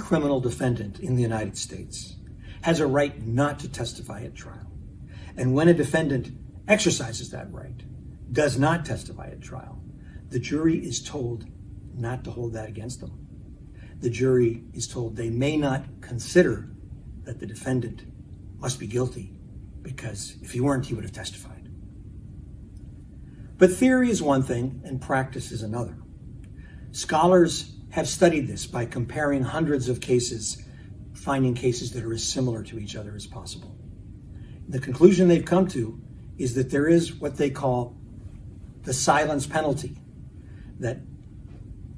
criminal defendant in the United States has a right not to testify at trial. And when a defendant exercises that right, does not testify at trial, the jury is told not to hold that against them. The jury is told they may not consider that the defendant must be guilty, because if he weren't, he would have testified. But theory is one thing and practice is another. Scholars have studied this by comparing hundreds of cases, finding cases that are as similar to each other as possible. The conclusion they've come to is that there is what they call the silence penalty, that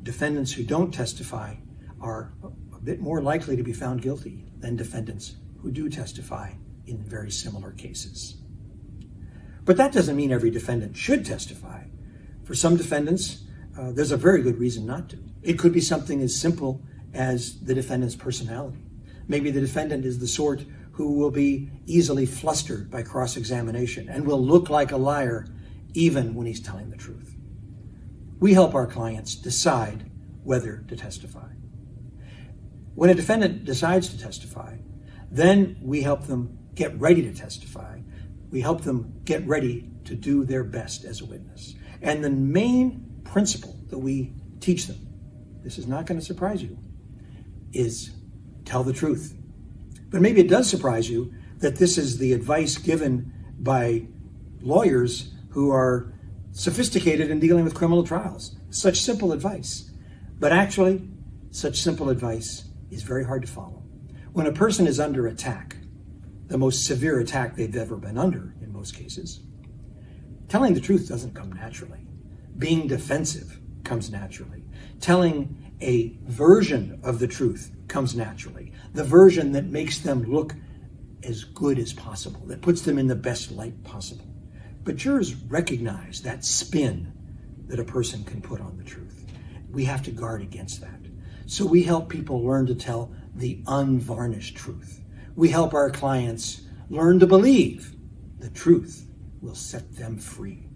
defendants who don't testify are a bit more likely to be found guilty than defendants who do testify in very similar cases. But that doesn't mean every defendant should testify. For some defendants, there's a very good reason not to. It could be something as simple as the defendant's personality. Maybe the defendant is the sort who will be easily flustered by cross-examination and will look like a liar even when he's telling the truth. We help our clients decide whether to testify. When a defendant decides to testify, then we help them get ready to testify. We help them get ready to do their best as a witness. And the main principle that we teach them, this is not going to surprise you, is tell the truth. But maybe it does surprise you that this is the advice given by lawyers who are sophisticated in dealing with criminal trials. Such simple advice. But actually, such simple advice is very hard to follow. When a person is under attack, the most severe attack they've ever been under in most cases, telling the truth doesn't come naturally. Being defensive comes naturally. Telling a version of the truth comes naturally. The version that makes them look as good as possible, that puts them in the best light possible. But jurors recognize that spin that a person can put on the truth. We have to guard against that. So we help people learn to tell the unvarnished truth. We help our clients learn to believe the truth will set them free.